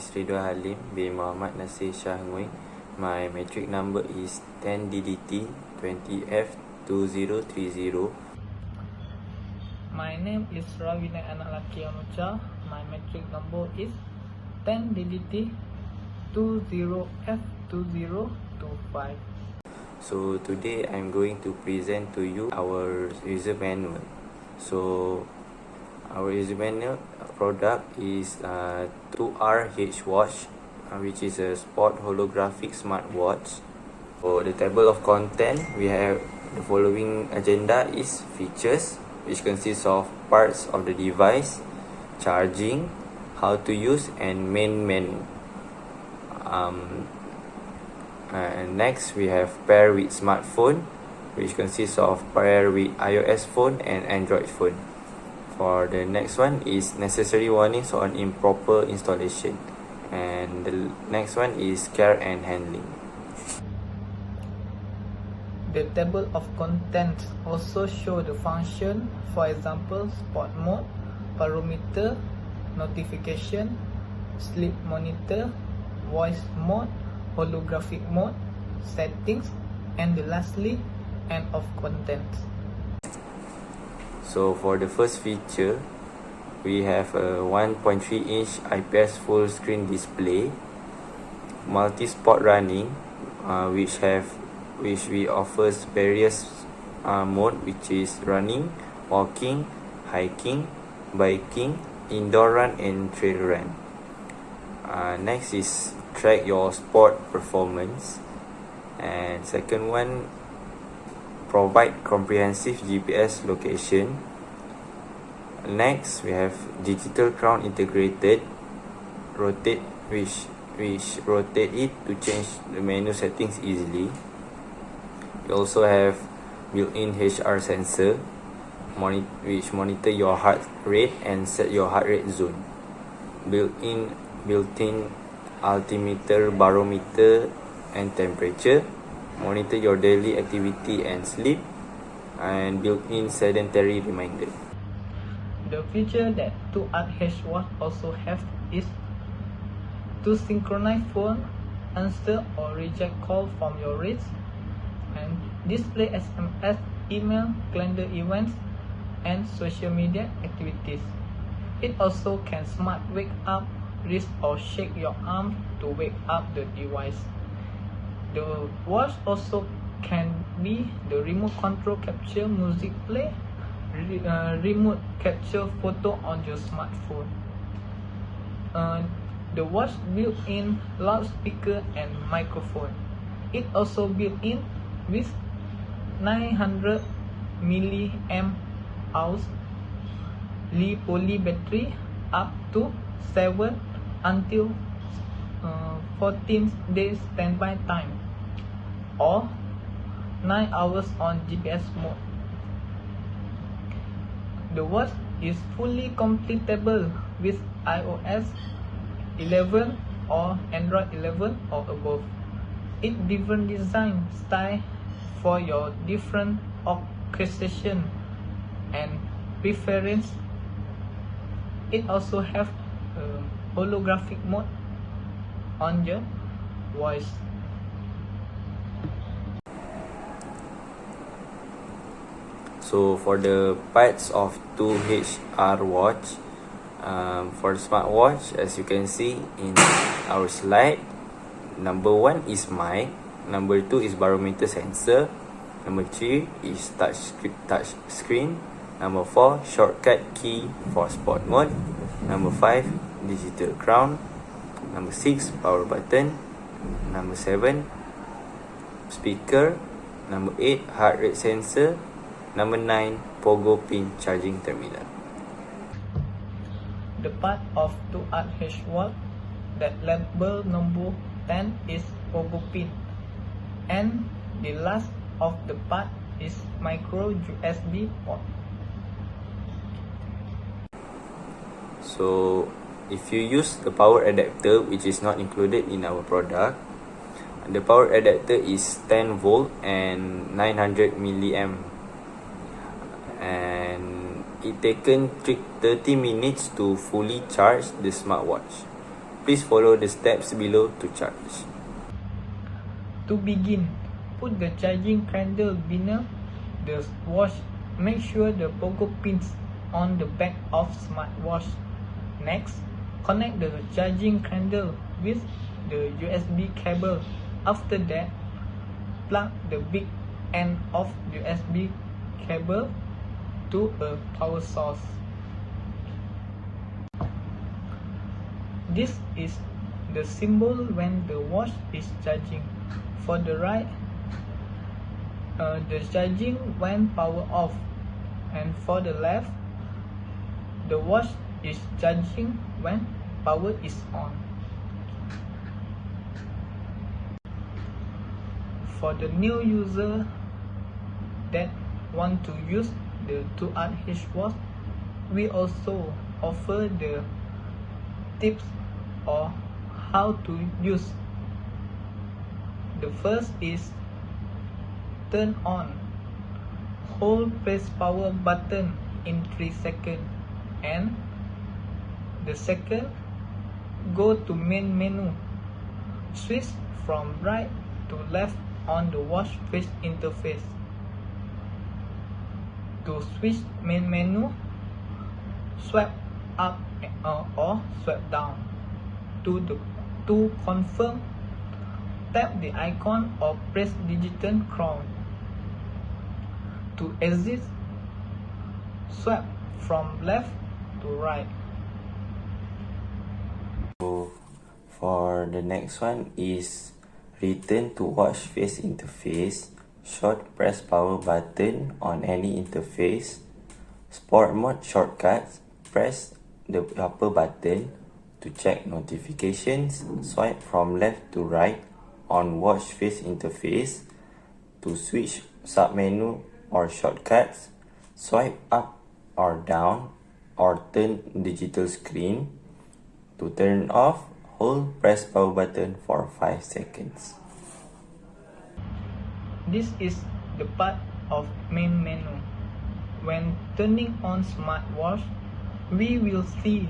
is Ridhwan Halim bin Muhammad Nasir SHAH. My metric number is 10DDT 20F2030. My name is Rawinai Anoca. My metric number is 10DDT 20F2025. So today I'm going to present to you our user manual. So our user manual product is 2R HWatch, which is a sport holographic smartwatch. For the table of content, we have the following agenda is features, which consists of parts of the device, charging, how to use, and main menu. And next we have pair with smartphone, which consists of pair with iOS phone and Android phone. For the next one is necessary warnings on improper installation, and the next one is care and handling. The table of contents also show the function, for example, sport mode, barometer, notification, sleep monitor, voice mode, holographic mode, settings, and lastly, end of contents. So for the first feature, we have a 1.3-inch IPS full screen display, multi-sport running, which we offers various mode, which is running, walking, hiking, biking, indoor run, and trail run. Next is track your sport performance, and second one, provide comprehensive GPS location. Next we have digital crown integrated, rotate, which rotate it to change the menu settings easily. We also have built-in HR sensor, which monitor your heart rate and set your heart rate zone. Built-in altimeter, barometer, and temperature, monitor your daily activity and sleep, and built-in sedentary reminder. The feature that 2R HWatch also have is to synchronize phone, answer or reject call from your wrist, and display SMS, email, calendar events, and social media activities. It also can smart wake up, wrist or shake your arm to wake up the device. The watch also can be the remote control capture music play, remote capture photo on your smartphone. The watch built-in loudspeaker and microphone. It also built-in with 900 mAh Li-poly battery, up to 7 until 14 days standby time, or 9 hours on GPS mode. The watch is fully compatible with iOS 11 or Android 11 or above. It different design style for your different orchestration and preference. It also have holographic mode on your voice. So for the parts of 2HR watch, for the smartwatch, as you can see in our slide, number 1 is mic, number 2 is barometer sensor, number 3 is touch screen, number 4 shortcut key for sport mode, number 5 digital crown, number 6 power button, number 7 speaker, number 8 heart rate sensor, number 9 pogo pin charging terminal. The part of 2R HWatch that label number 10 is pogo pin, and the last of the part is micro USB port. So if you use the power adapter, which is not included in our product, the power adapter is 10 volt and 900 milliamp, and it taken 30 minutes to fully charge the smartwatch. Please follow the steps below to charge. To begin, put the charging cradle beneath the watch. Make sure the pogo pins on the back of smartwatch. Next, connect the charging cradle with the USB cable. After that, plug the big end of USB cable to a power source. This is the symbol when the watch is charging. For the right, the charging when power off, and for the left, the watch is charging when power is on. For the new user that want to use the 2RH watch, we also offer the tips or how to use. The first is turn on. Hold press power button in 3 seconds, and the second, go to main menu. Switch from right to left on the watch face interface. To switch main menu, swipe up or swipe down. To confirm, tap the icon or press digital crown. To exit, swipe from left to right. So for the next one is return to watch face interface. Short press power button on any interface. Sport mode shortcuts, press the upper button. To check notifications, swipe from left to right on watch face interface. To switch submenu or shortcuts, swipe up or down or turn digital screen. To turn off, hold press power button for 5 seconds. This is the part of main menu. When turning on smartwatch, we will see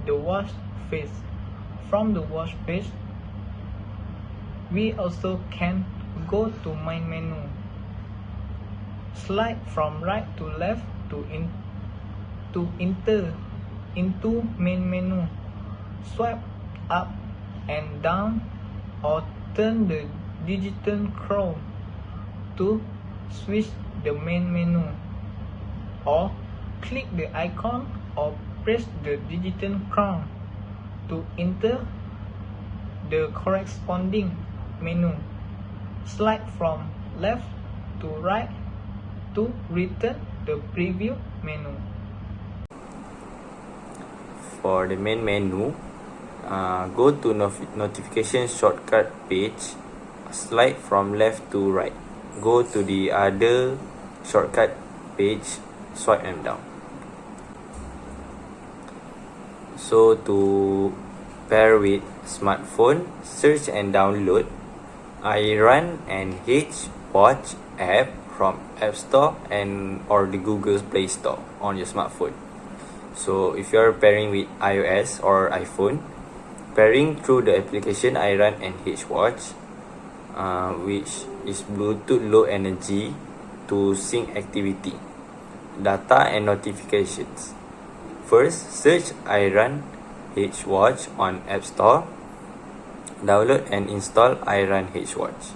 the watch face. From the watch face, we also can go to main menu. Slide from right to left to enter into main menu. Swipe up and down or turn the digital crown to switch the main menu, or click the icon or press the digital crown to enter the corresponding menu. Slide from left to right to return the preview menu. For the main menu, go to notification shortcut page. Slide from left to right. Go to the other shortcut page, swipe them down. So to pair with smartphone, search and download iRun and HWatch app from App Store and or the Google Play Store on your smartphone. So if you are pairing with iOS or iPhone, pairing through the application iRun and HWatch, which is Bluetooth low energy to sync activity, data and notifications. First, search iRun HWatch on App Store. Download and install iRun HWatch.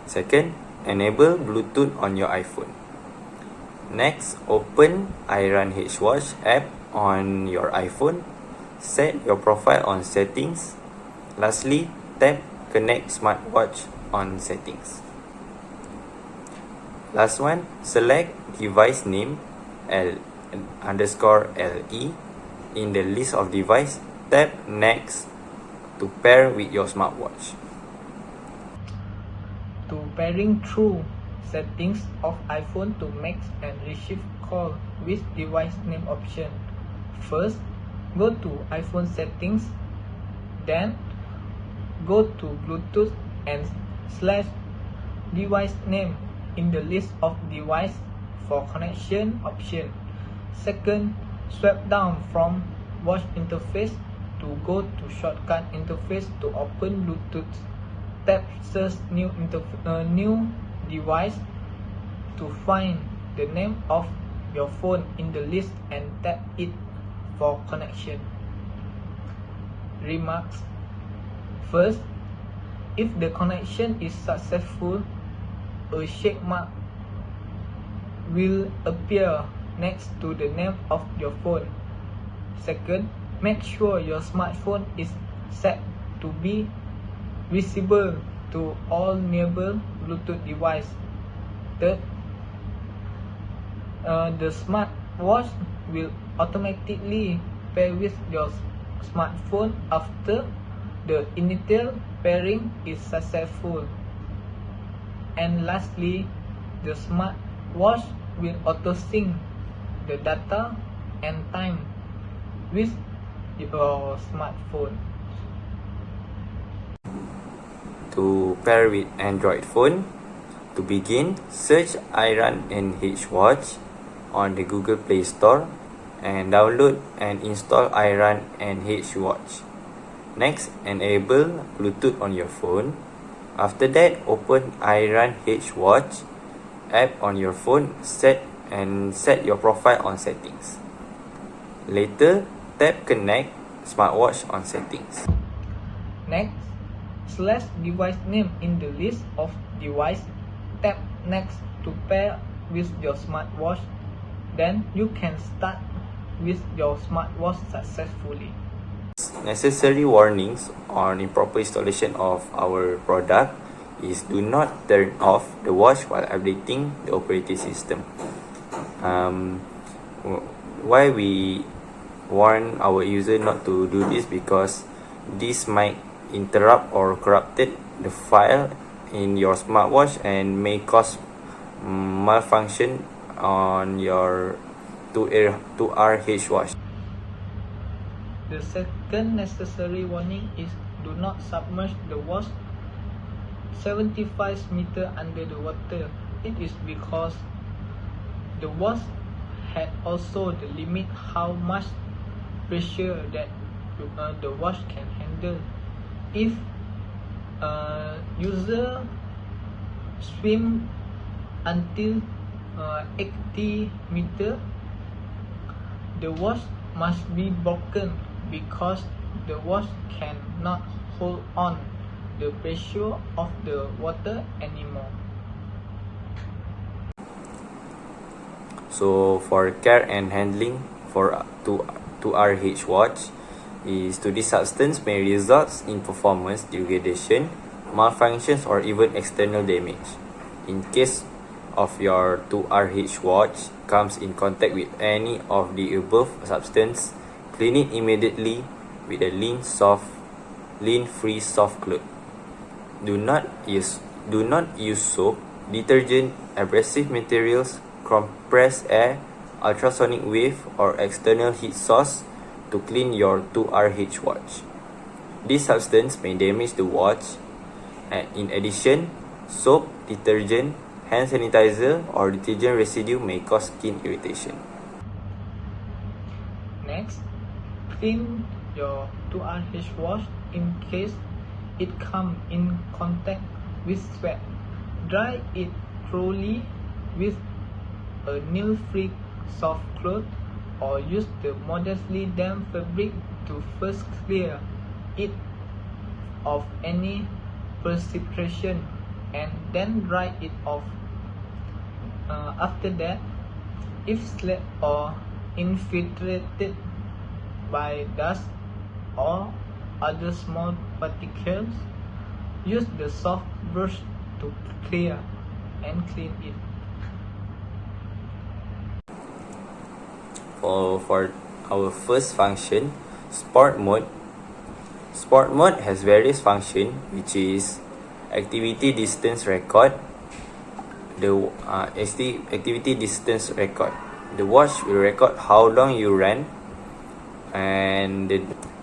Second, enable Bluetooth on your iPhone. Next, open iRun HWatch app on your iPhone. Set your profile on settings. Lastly, tap connect smartwatch on settings. Last one, select device name L_LE in the list of device. Tap next to pair with your smartwatch. To pairing through settings of iPhone to make and receive call with device name option. First, go to iPhone settings, then go to Bluetooth and slash device name in the list of device for connection option. Second, swipe down from watch interface to go to shortcut interface to open Bluetooth. Tap search new device to find the name of your phone in the list and tap it for connection. Remarks. First, if the connection is successful, a check mark will appear next to the name of your phone. Second, make sure your smartphone is set to be visible to all nearby Bluetooth devices. Third, the smartwatch will automatically pair with your smartphone after the initial pairing is successful. And lastly, the smartwatch will auto-sync the data and time with your smartphone. To pair with Android phone, to begin, search iRun NH on the Google Play Store and download and install iRun NH. Next, enable Bluetooth on your phone. After that, open iRun HWatch app on your phone set your profile on settings. Later, tap connect smartwatch on settings. Next, select device name in the list of device. Tap next to pair with your smartwatch. Then you can start with your smartwatch successfully. Necessary warnings on improper installation of our product is do not turn off the watch while updating the operating system. Why we warn our user not to do this, because this might interrupt or corrupted the file in your smartwatch and may cause malfunction on your 2RH watch. The second necessary warning is do not submerge the watch 75 meters under the water. It is because the watch had also the limit how much pressure that the watch can handle. If user swim until 80 meters, the watch must be broken because the watch cannot hold on the pressure of the water anymore. So for care and handling for 2RH watch is to this substance may result in performance degradation, malfunctions or even external damage. In case of your 2RH watch comes in contact with any of the above substance, clean it immediately with a lint-free soft cloth. Do not use soap, detergent, abrasive materials, compressed air, ultrasonic wave or external heat source to clean your 2RH watch. This substance may damage the watch. In addition, soap, detergent, hand sanitizer or detergent residue may cause skin irritation. Next, clean your 2RH watch in case it comes in contact with sweat. Dry it thoroughly with a nail-free soft cloth or use the modestly damp fabric to first clear it of any precipitation and then dry it off. After that, if slip or infiltrated by dust or other small particles, use the soft brush to clear and clean it. For our first function, sport mode. Sport mode has various functions, which is activity distance record. The activity distance record. The watch will record how long you ran, and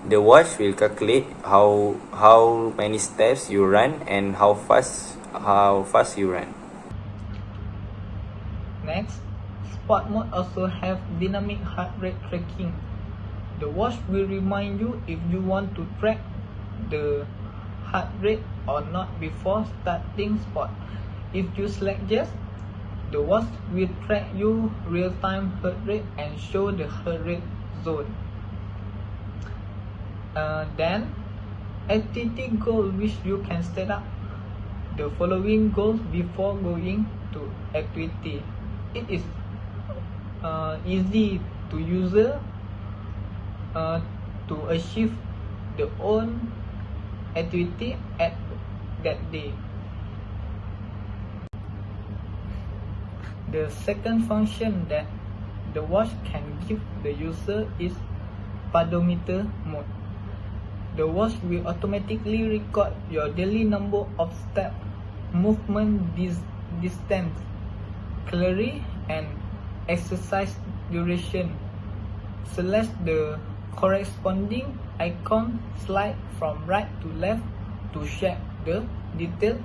the watch will calculate how many steps you run and how fast you run. Next, sport mode also have dynamic heart rate tracking. The watch will remind you if you want to track the heart rate or not before starting sport. If you select yes, the watch will track your real-time heart rate and show the heart rate zone. Then, activity goal which you can set up the following goals before going to activity. It is easy to user to achieve the own activity at that day. The second function that the watch can give the user is pedometer mode. The watch will automatically record your daily number of steps, movement distance, calorie, and exercise duration. Select the corresponding icon, slide from right to left to check the detailed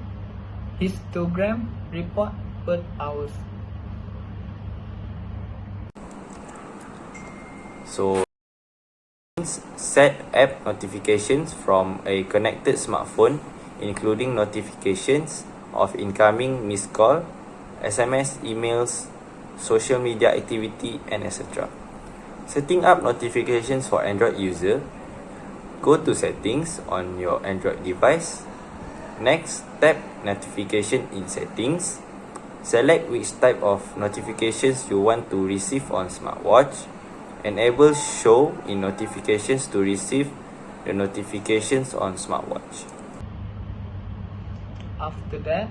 histogram report per hours. So set app notifications from a connected smartphone, including notifications of incoming missed call, SMS, emails, social media activity, and etc. Setting up notifications for Android user. Go to settings on your Android device. Next, tap notification in settings. Select which type of notifications you want to receive on smartwatch. Enable show in notifications to receive the notifications on smartwatch. After that,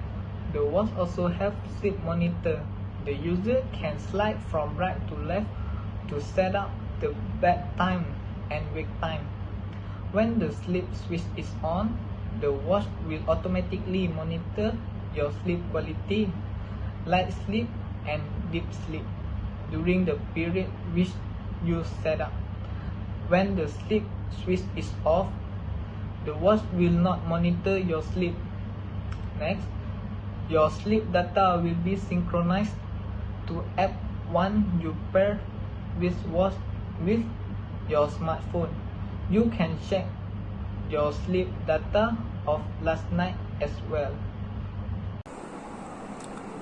the watch also have sleep monitor. The user can slide from right to left to set up the bedtime and wake time. When the sleep switch is on, the watch will automatically monitor your sleep quality, light sleep and deep sleep during the period which you set up. When the sleep switch is off, the watch will not monitor your sleep. Next, your sleep data will be synchronized to app one you pair with watch with your smartphone. You can check your sleep data of last night as well.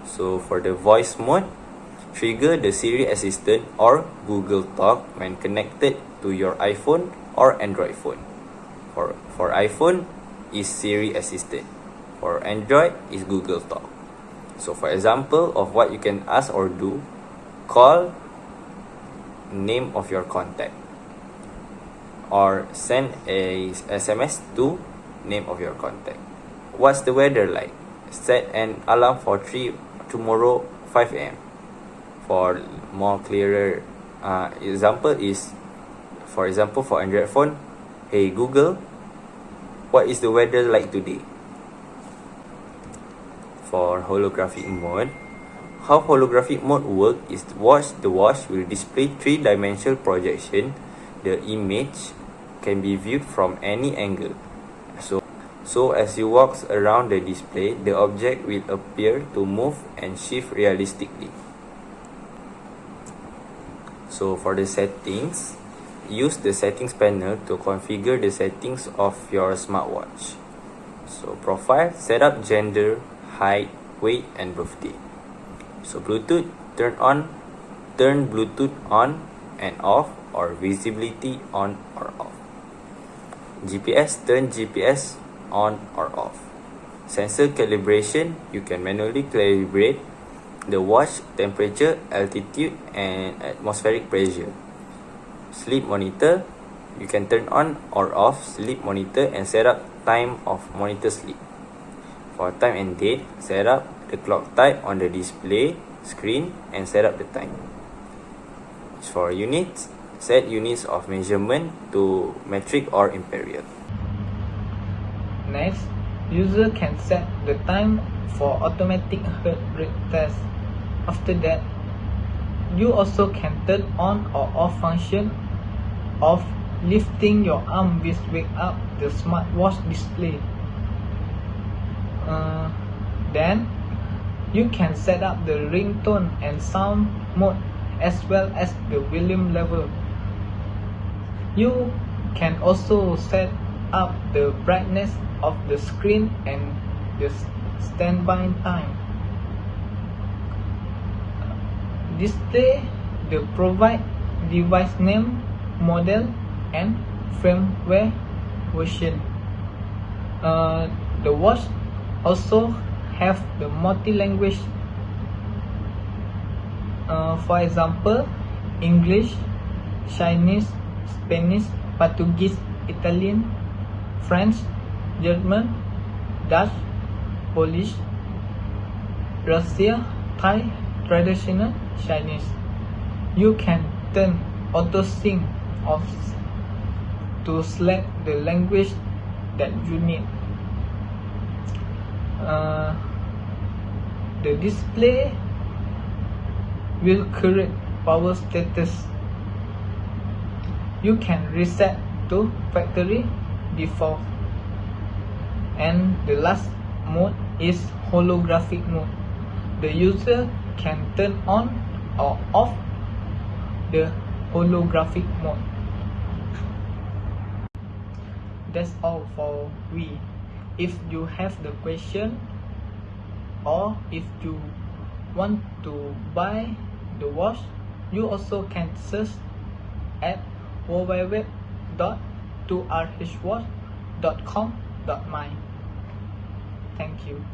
So for the voice mode, trigger the Siri Assistant or Google Talk when connected to your iPhone or Android phone. For iPhone is Siri Assistant. For Android is Google Talk. So for example of what you can ask or do, call name of your contact or send a SMS to name of your contact. What's the weather like? Set an alarm for tomorrow 5 a.m. For more clearer example is, for example, for Android phone, hey Google, what is the weather like today? For holographic mode, how holographic mode work is the watch will display 3-dimensional projection. The image can be viewed from any angle. So as you walk around the display, the object will appear to move and shift realistically. So for the settings, use the settings panel to configure the settings of your smartwatch. So profile, set up gender, height, weight and birthday. So Bluetooth, turn Bluetooth on and off or visibility on or off. GPS, turn GPS on or off. Sensor calibration, you can manually calibrate the watch temperature, altitude and atmospheric pressure. Sleep monitor, you can turn on or off sleep monitor and set up time of monitor sleep. For time and date, set up the clock type on the display screen and set up the time. For units, set units of measurement to metric or imperial. Next, user can set the time for automatic heart rate test. After that, you also can turn on or off function of lifting your arm which wake up the smartwatch display. Then, you can set up the ringtone and sound mode as well as the volume level. You can also set up the brightness of the screen and the standby time. Display the provide device name, model, and firmware version. The watch also have the multi-language, for example, English, Chinese, Spanish, Portuguese, Italian, French, German, Dutch, Polish, Russia, Thai, traditional Chinese. You can turn auto sync off to select the language that you need. The display will correct power status. You can reset to factory default. And the last mode is holographic mode. The user can turn on or off the holographic mode. That's all for we. If you have the question, or if you want to buy the watch, you also can search at www.2rhwatch.com.my. Thank you.